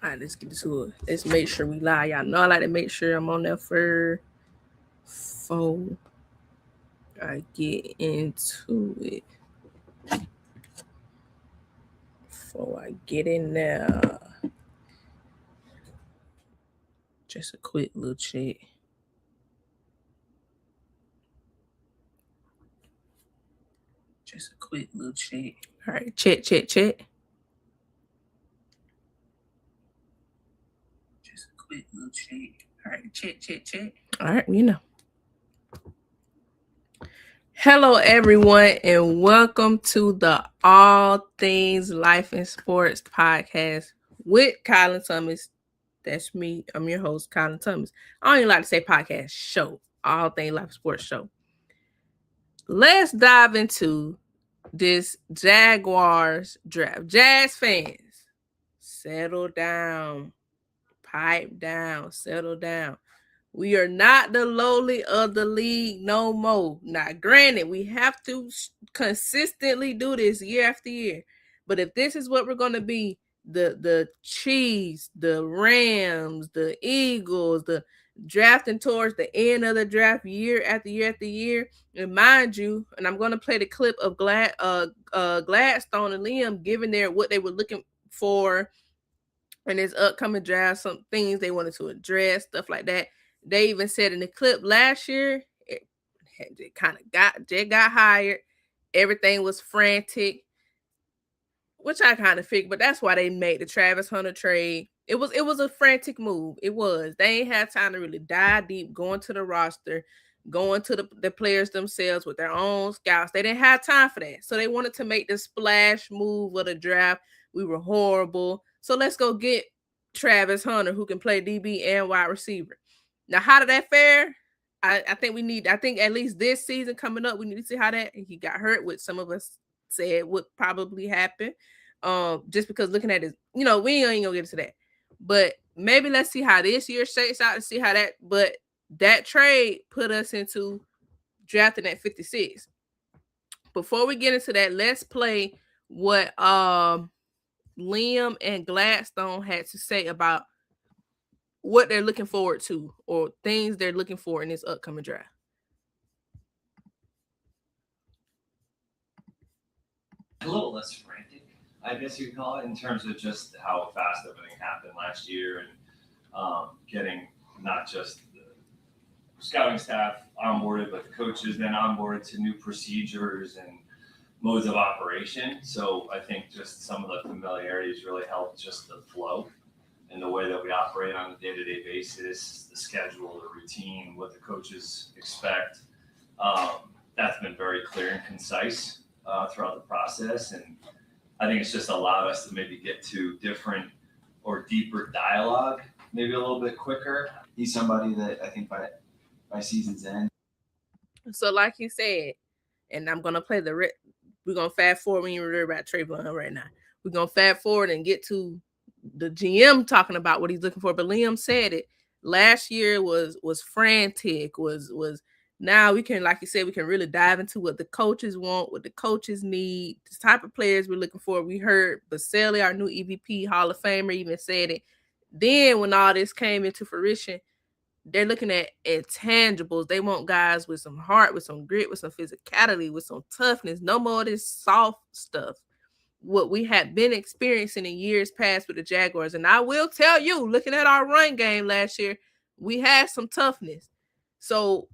All right, let's get to it. Let's make sure we lie. Y'all know I like to make sure I'm on there for I get into it. Before I get in there, just a quick little check. Just a quick little check. All right, check. Just a quick little check. All right, check. All right, we know. Hello, everyone, and welcome to the All Things Life and Sports podcast with Colin Thomas. That's me. I'm your host, Colin Thomas. I don't even like to say podcast show. All Things Life and Sports show. Let's dive into this Jaguars draft. Jazz fans, settle down, pipe down, settle down. We are not the lowly of the league no more. Now, granted, we have to consistently do this year after year. But if this is what we're going to be, the Chiefs, the Rams, the Eagles, the drafting towards the end of the draft year after year after year, and mind you, and I'm going to play the clip of Gladstone and Liam giving their what they were looking for in this upcoming draft, some things they wanted to address, stuff like that. They even said in the clip last year, it got hired. Everything was frantic, which I kind of figured, but that's why they made the Travis Hunter trade. It was a frantic move. It was. They ain't had time to really dive deep, going to the roster, going to the players themselves with their own scouts. They didn't have time for that. So they wanted to make the splash move of the draft. We were horrible. So let's go get Travis Hunter, who can play DB and wide receiver. Now, how did that fare? I think at least this season coming up, we need to see how that he got hurt, which some of us said would probably happen. Just because looking at this, we ain't gonna get into that. But maybe let's see how this year shakes out and see how that. But that trade put us into drafting at 56. Before we get into that, let's play what Liam and Gladstone had to say about what they're looking forward to or things they're looking for in this upcoming draft. A little less frantic, I guess you could call it, in terms of just how fast everything happened last year and getting not just the scouting staff onboarded, but the coaches then onboarded to new procedures and modes of operation. So I think just some of the familiarities really helped just the flow and the way that we operate on a day-to-day basis, the schedule, the routine, what the coaches expect. That's been very clear and concise throughout the process. And I think it's just allowed us to maybe get to different or deeper dialogue, maybe a little bit quicker. He's somebody that I think by season's end. So like you said, and I'm going to play we're going to fast forward when you read about Trayvon right now. We're going to fast forward and get to the GM talking about what he's looking for. But Liam said it last year was frantic, was now we can, like you said, we can really dive into what the coaches want, what the coaches need, the type of players we're looking for. We heard Baselli, our new EVP Hall of Famer, even said it. Then when all this came into fruition, they're looking at intangibles. They want guys with some heart, with some grit, with some physicality, with some toughness. No more of this soft stuff. What we had been experiencing in years past with the Jaguars. And I will tell you, looking at our run game last year, we had some toughness. So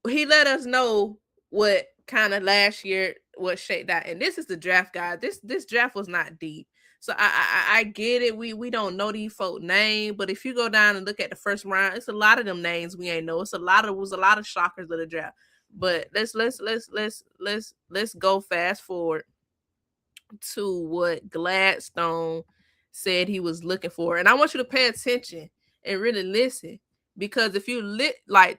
he let us know what kind of last year was shaped out. And this is the draft, guys. This draft was not deep. So I get it. We don't know these folk name, but if you go down and look at the first round, it's a lot of them names we ain't know. It was a lot of shockers of the draft. But let's go fast forward to what Gladstone said he was looking for. And I want you to pay attention and really listen. Because if you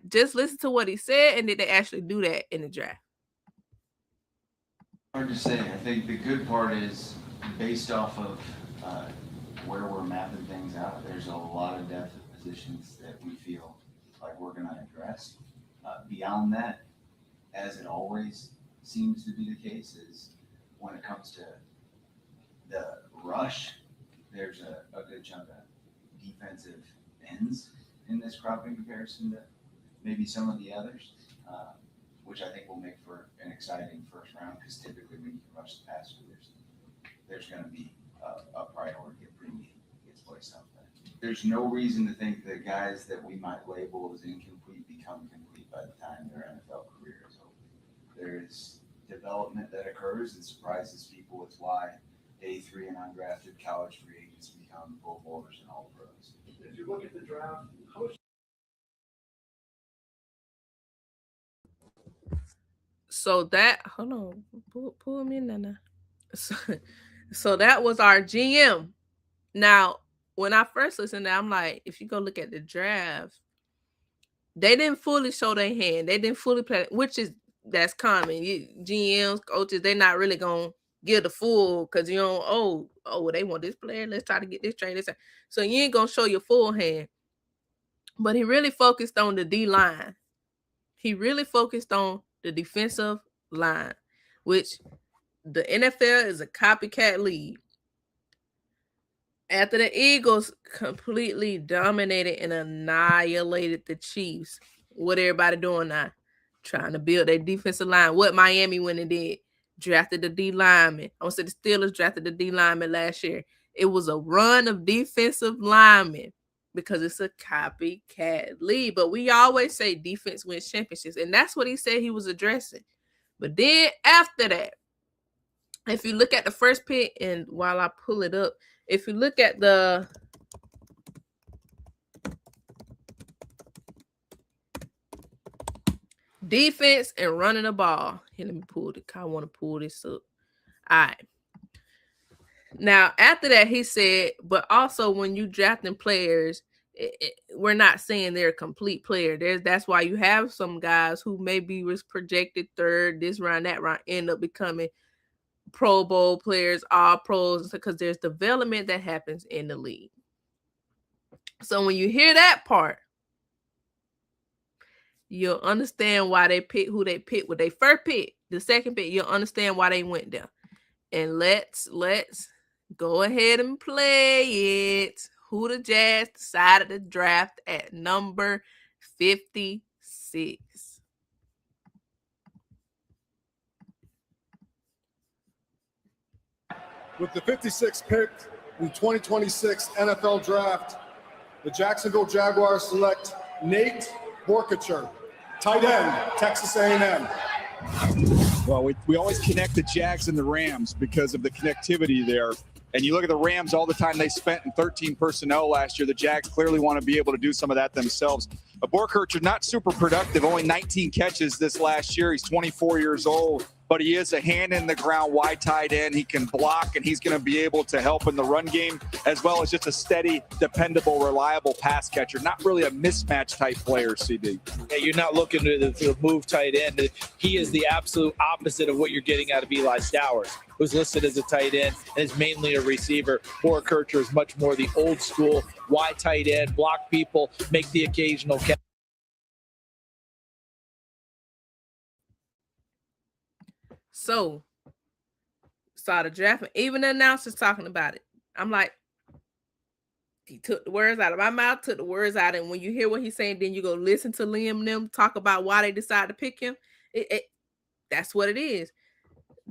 just listen to what he said, and did they actually do that in the draft? Hard to say. I think the good part is based off of where we're mapping things out. There's a lot of depth of positions that we feel like we're going to address. Beyond that, as it always seems to be the case, is when it comes to the rush, there's a good chunk of defensive ends in this crop in comparison to maybe some of the others, which I think will make for an exciting first round, because typically when you can rush the passer, there's going to be a priority, a premium gets placed on that. There's no reason to think the guys that we might label as incomplete become complete by the time their NFL career is over. There's development that occurs and surprises people. It's why day 3 and undrafted college free agents become Pro Bowlers and all pros. If you look at the draft, how much? So that, hold on, pull me in there now. So that was our GM. Now, when I first listened to that, I'm like, if you go look at the draft, they didn't fully show their hand. They didn't fully play, that's common. GMs, coaches, they're not really gonna give the full, because you know, oh, they want this player. Let's try to get this trade. So you ain't gonna show your full hand. But he really focused on the D line. He really focused on the defensive line, which the NFL is a copycat league. After the Eagles completely dominated and annihilated the Chiefs, what everybody doing now? Trying to build their defensive line. What Miami went and did? Drafted the D lineman. I want to say the Steelers drafted the D lineman last year. It was a run of defensive linemen because it's a copycat league. But we always say defense wins championships, and that's what he said he was addressing. But then after that, if you look at the first pick, and while I pull it up, if you look at the defense and running the ball, here, let me pull it. I want to pull this up. All right. Now, after that, he said, but also when you drafting players, we're not saying they're a complete player. That's why you have some guys who maybe was projected third, this round, that round, end up becoming Pro Bowl players, all pros, because there's development that happens in the league. So when you hear that part, you'll understand why they pick who they picked with their first pick. The second pick, you'll understand why they went there. And let's go ahead and play it. Who the Jags decided to draft at number 56. With the 56th pick in 2026 NFL Draft, the Jacksonville Jaguars select Nate Boerkircher, tight end, Texas A&M. Well, we always connect the Jags and the Rams because of the connectivity there. And you look at the Rams, all the time they spent in 13 personnel last year. The Jags clearly want to be able to do some of that themselves. Boerkircher, not super productive, only 19 catches this last year. He's 24 years old, but he is a hand in the ground wide tight end. He can block, and he's going to be able to help in the run game, as well as just a steady, dependable, reliable pass catcher. Not really a mismatch type player, CD. Yeah, you're not looking to move tight end. He is the absolute opposite of what you're getting out of Eli Stowers, who's listed as a tight end and is mainly a receiver. Boerkircher is much more the old school wide tight end, block people, make the occasional catch. So, saw the draft, and even the announcers talking about it. I'm like, he took the words out of my mouth, took the words out, and when you hear what he's saying, then you go listen to Liam and them talk about why they decided to pick him. That's what it is.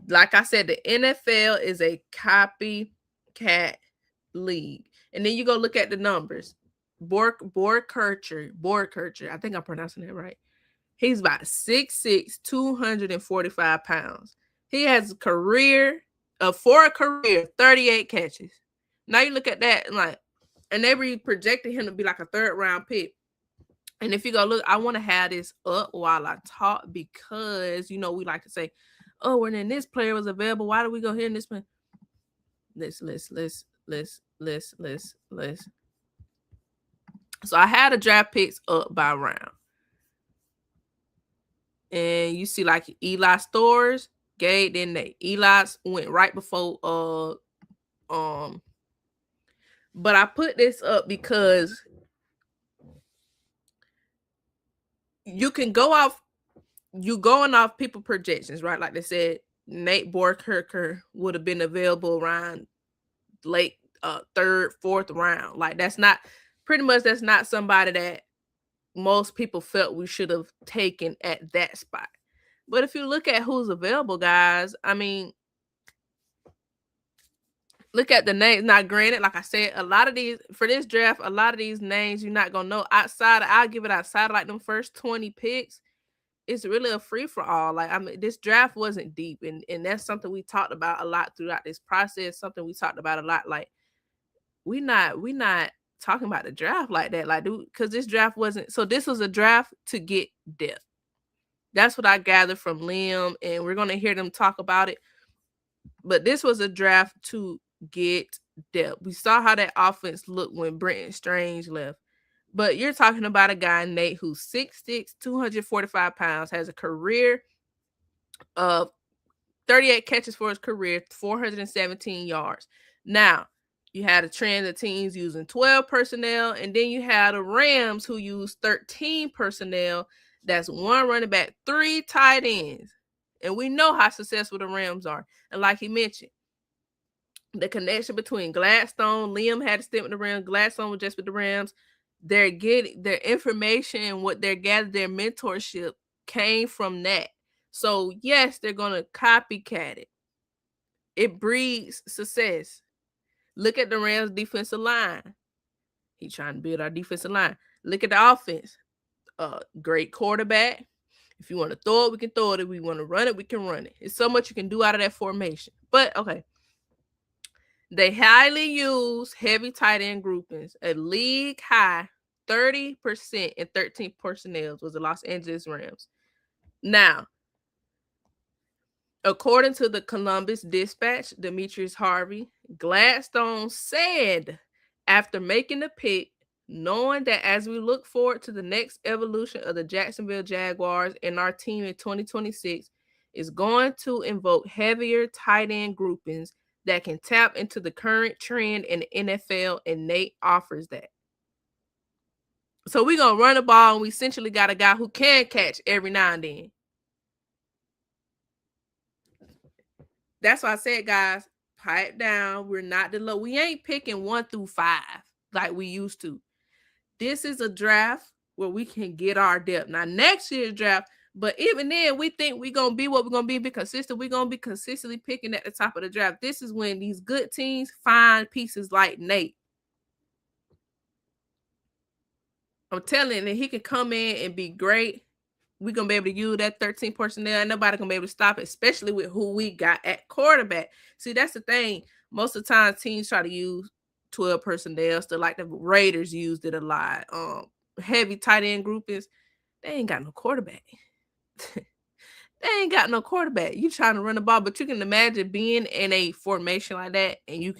Like I said, the NFL is a copycat league. And then you go look at the numbers. Boerkircher, I think I'm pronouncing that right. He's about 6'6", 245 pounds. He has for a career, 38 catches. Now you look at that and they were projecting him to be like a third round pick. And if you go look, I want to have this up while I talk because, we like to say, oh, and then this player was available. Why do we go here and this one? Let's. So I had the draft picks up by round. And you see like Eli Stores, Gabe, then Nate. Eli went right before but I put this up because you can go off, going off people projections, right? Like they said, Nate Boerkircher would have been available around late third, fourth round. Like that's not somebody that most people felt we should have taken at that spot. But if you look at who's available, guys, I mean, look at the names. Now, granted, like I said, a lot of these for this draft, a lot of these names you're not gonna know I'll give it outside of like them first 20 picks. It's really a free for all. Like, I mean, this draft wasn't deep, and that's something we talked about a lot throughout this process. Something we talked about a lot. Like, we not talking about the draft like that. Like, because this draft wasn't. So this was a draft to get depth. That's what I gathered from Liam, and we're gonna hear them talk about it. But this was a draft to get depth. We saw how that offense looked when Brenton Strange left. But you're talking about a guy, Nate, who's 6'6", 245 pounds, has a career of 38 catches for his career, 417 yards. Now, you had a trend of teams using 12 personnel, and then you had the Rams who use 13 personnel. That's 1 running back, 3 tight ends. And we know how successful the Rams are. And like he mentioned, the connection between Gladstone, Liam had to stint with the Rams, Gladstone was just with the Rams. They're getting their information and what they're gathering, their mentorship came from that. So yes, they're gonna copycat it. It breeds success. Look at the Rams defensive line. He's trying to build our defensive line. Look at the offense. Great quarterback. If you want to throw it, we can throw it. If we want to run it, we can run it. It's so much you can do out of that formation. But okay. They highly use heavy tight end groupings. A league high 30% and 13 personnel was the Los Angeles Rams. Now, according to the Columbus Dispatch, Demetrius Harvey, Gladstone said after making the pick, knowing that as we look forward to the next evolution of the Jacksonville Jaguars and our team in 2026 is going to invoke heavier tight end groupings that can tap into the current trend in the NFL, and Nate offers that. So we're going to run the ball, and we essentially got a guy who can catch every now and then. That's why I said, guys, pipe down. We're not the low. We ain't picking 1 through 5 like we used to. This is a draft where we can get our depth. Now, next year's draft, but even then, we think we're going to be what we're going to be consistent. We're going to be consistently picking at the top of the draft. This is when these good teams find pieces like Nate. I'm telling you, that he can come in and be great. We're going to be able to use that 13 personnel, and nobody going to be able to stop it, especially with who we got at quarterback. See, that's the thing. Most of the time, teams try to use 12 personnel, so like the Raiders used it a lot. Heavy tight end groupings, they ain't got no quarterback. They ain't got no quarterback. You trying to run the ball, but you can imagine being in a formation like that, and you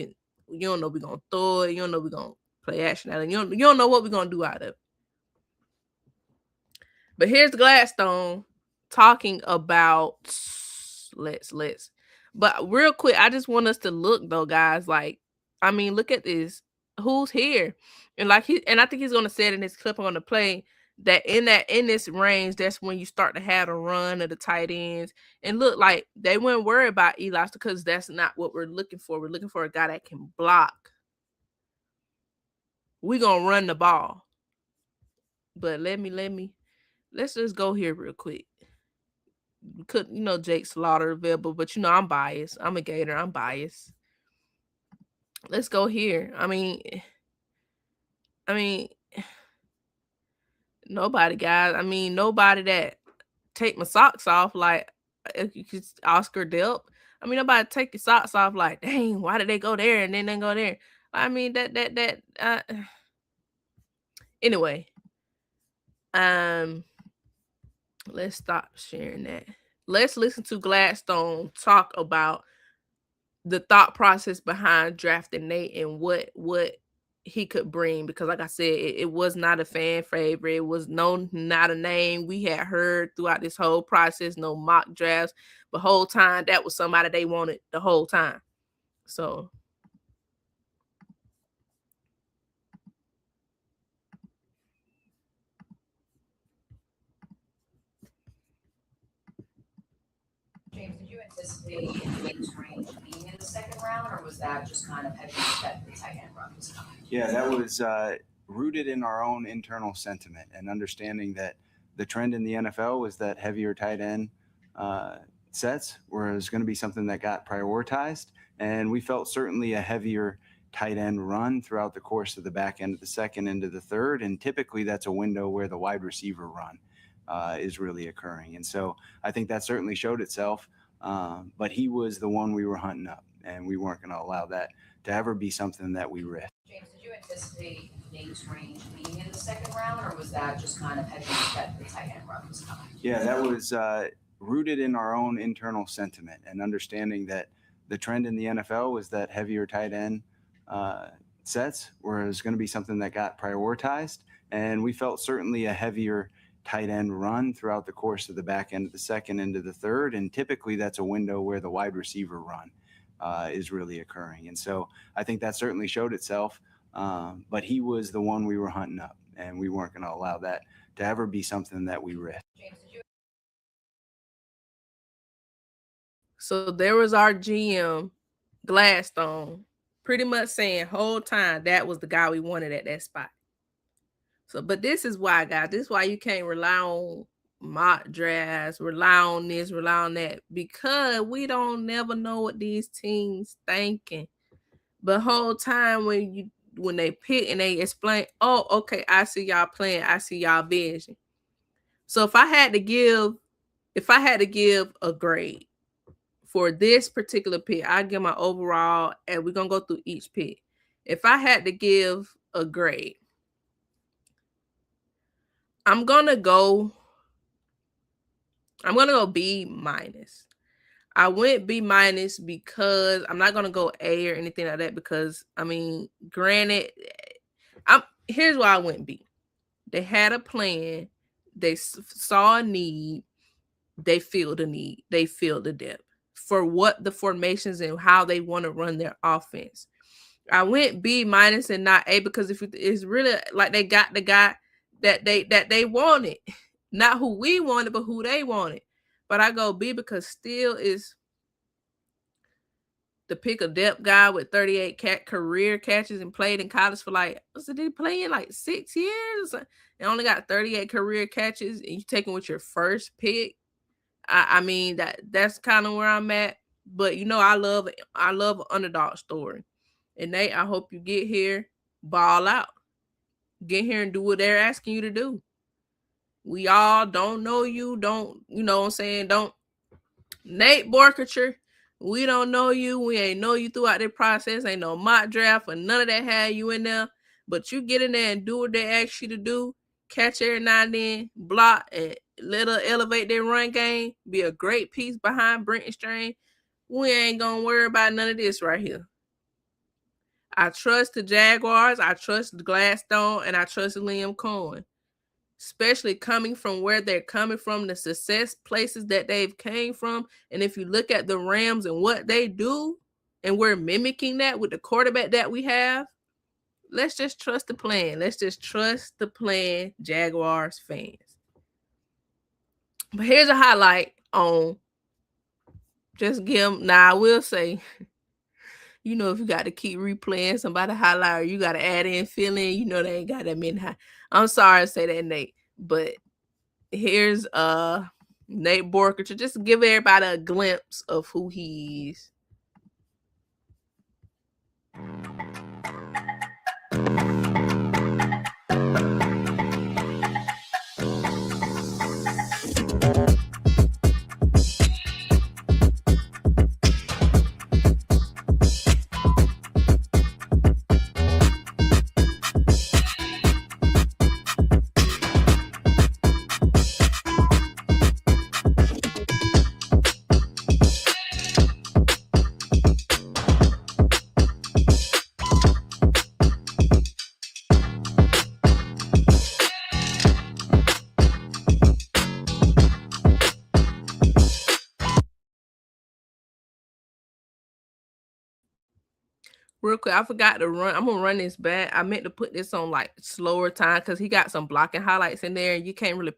don't know we're gonna throw it, you don't know we're gonna play action out of it, you don't know what we're gonna do out of it. But here's Gladstone talking about let's. But real quick, I just want us to look though, guys. Like, I mean, look at this. Who's here? And I think he's gonna say it in this clip I'm gonna play that in this range, that's when you start to have a run of the tight ends. And look, like they wouldn't worry about Eli because that's not what we're looking for. We're looking for a guy that can block. We're gonna run the ball. But let's just go here real quick. Could Jake Slaughter available, but I'm biased. I'm a Gator. I'm biased. Let's go here. I mean, nobody, guys. I mean, nobody that take my socks off like Oscar Delp. I mean, nobody take your socks off like, dang, why did they go there and then they go there? I mean, anyway. Let's stop sharing that. Let's listen to Gladstone talk about the thought process behind drafting Nate and what he could bring, because like I said, it was not a fan favorite. It was not a name we had heard throughout this whole process, no mock drafts, but whole time that was somebody they wanted the whole time. So James, did you anticipate Nate's range being in the second round, or was that just kind of heavy that the tight end run was coming? Yeah, that was rooted in our own internal sentiment and understanding that the trend in the NFL was that heavier tight end sets was going to be something that got prioritized. And we felt certainly a heavier tight end run throughout the course of the back end of the second into the third. And typically that's a window where the wide receiver run is really occurring. And so I think that certainly showed itself. But he was the one we were hunting up, and we weren't going to allow that to ever be something that we risked. James, did you anticipate Nate's range being in the second round, or was that just kind of heavy that the tight end run was coming? Yeah, that was rooted in our own internal sentiment and understanding that the trend in the NFL was that heavier tight end sets was going to be something that got prioritized. And we felt certainly a heavier tight end run throughout the course of the back end of the second into the third. And typically that's a window where the wide receiver run is really occurring. And so I think that certainly showed itself. But he was the one we were hunting up, and we weren't going to allow that to ever be something that we risked. James, did you? So there was our GM, Gladstone, pretty much saying whole time that was the guy we wanted at that spot. So, but this is why, guys, this is why you can't rely on mock drafts, rely on this, rely on that, because we don't never know what these teams thinking. But whole time when they pick and they explain, oh, okay, I see y'all playing, I see y'all vision. So if I had to give a grade for this particular pick, I give my overall, and we're gonna go through each pick. If I had to give a grade, I'm gonna go B minus. I went B minus because I'm not gonna go A or anything like that, because I mean, granted, here's why I went B. They had a plan, they saw a need, they filled the need, they filled the depth for what the formations and how they want to run their offense. I went B minus and not A because if it's really like they got the guy that they wanted, not who we wanted, but who they wanted. But I go B because still is the pick a depth guy with 38 career catches and played in college for like, did he play in like 6 years? And only got 38 career catches, and you taking with your first pick. I mean that's kind of where I'm at. But you know, I love an underdog story. And Nate, I hope you get here, ball out. Get here and do what they're asking you to do. We all don't know you, don't, you know what I'm saying? Don't. Nate Boerkircher, we don't know you. We ain't know you throughout the process. Ain't no mock draft or none of that had you in there. But you get in there and do what they ask you to do. Catch every now and then, block, and let her elevate their run game. Be a great piece behind Brenton Strain. We ain't going to worry about none of this right here. I trust the Jaguars, I trust Gladstone, and I trust Liam Cohen, especially coming from where they're coming from, the success places that they've came from. And if you look at the Rams and what they do, and we're mimicking that with the quarterback that we have, let's just trust the plan. Let's just trust the plan, Jaguars fans. But here's a highlight on just give them. Now, I will say, you know, if you got to keep replaying somebody highlight, or you got to add in feeling, you know, they ain't got that many high. I'm sorry to say that, Nate, but here's Nate Boerkircher. Just give everybody a glimpse of who he is. Real quick, I forgot to run. I'm gonna run this back. I meant to put this on like slower time because he got some blocking highlights in there, and you can't really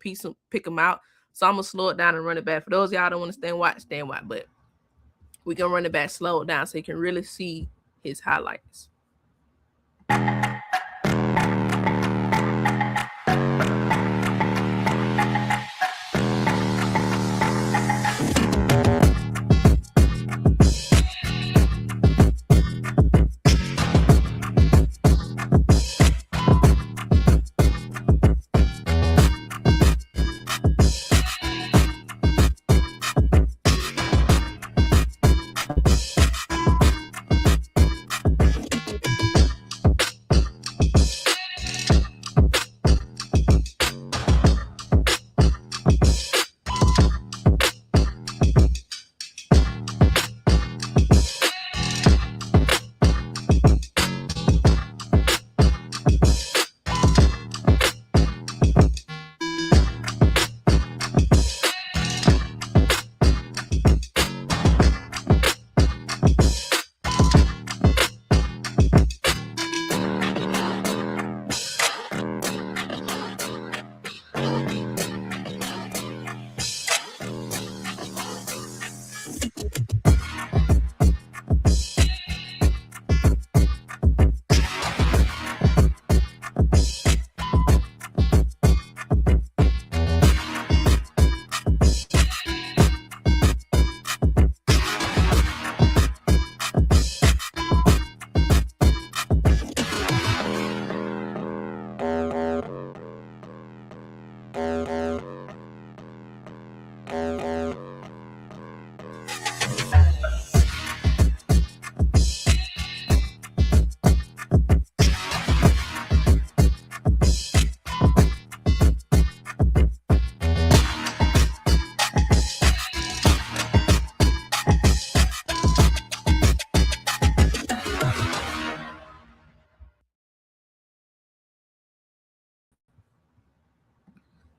pick them out. So I'm gonna slow it down and run it back. For those of y'all don't want to stand watch. But We can run it back slow down so you can really see his highlights.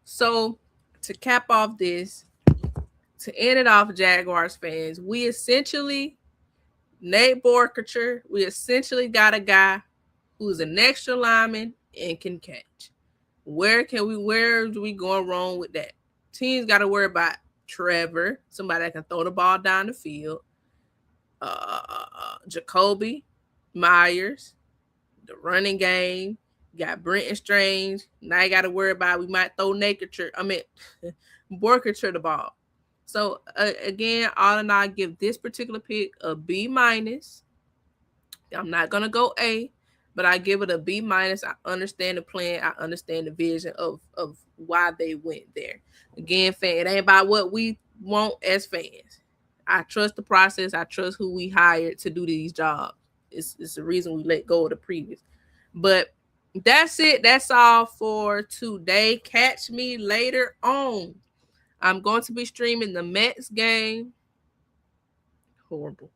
So to cap off this, to end it off, Jaguars fans, we essentially, Nate Boerkircher, we essentially got a guy who's an extra lineman and can catch. Where do we go wrong with that? Teams got to worry about Trevor, somebody that can throw the ball down the field. Jacoby Myers, the running game. You got Brenton Strange. Now you got to worry about we might throw Boerkircher the ball. So again, all in all, I give this particular pick a B minus. I'm not gonna go A, but I give it a B minus. I understand the plan. I understand the vision of why they went there. Again, fan, it ain't about what we want as fans. I trust the process. I trust who we hired to do these jobs. It's the reason we let go of the previous. But that's it. That's all for today. Catch me later on. I'm going to be streaming the Mets game. Horrible.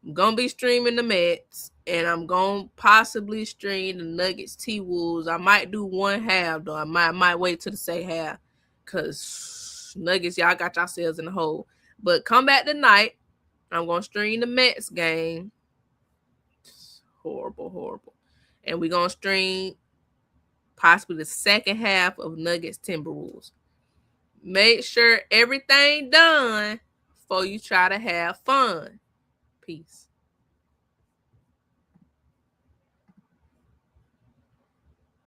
I'm going to be streaming the Mets, and I'm going to possibly stream the Nuggets T-Wolves. I might do one half, though. I might wait till the say half, because Nuggets, y'all got yourselves in the hole. But come back tonight. I'm going to stream the Mets game. Horrible. And we're going to stream possibly the second half of Nuggets Timberwolves. Make sure everything done before you try to have fun. Peace.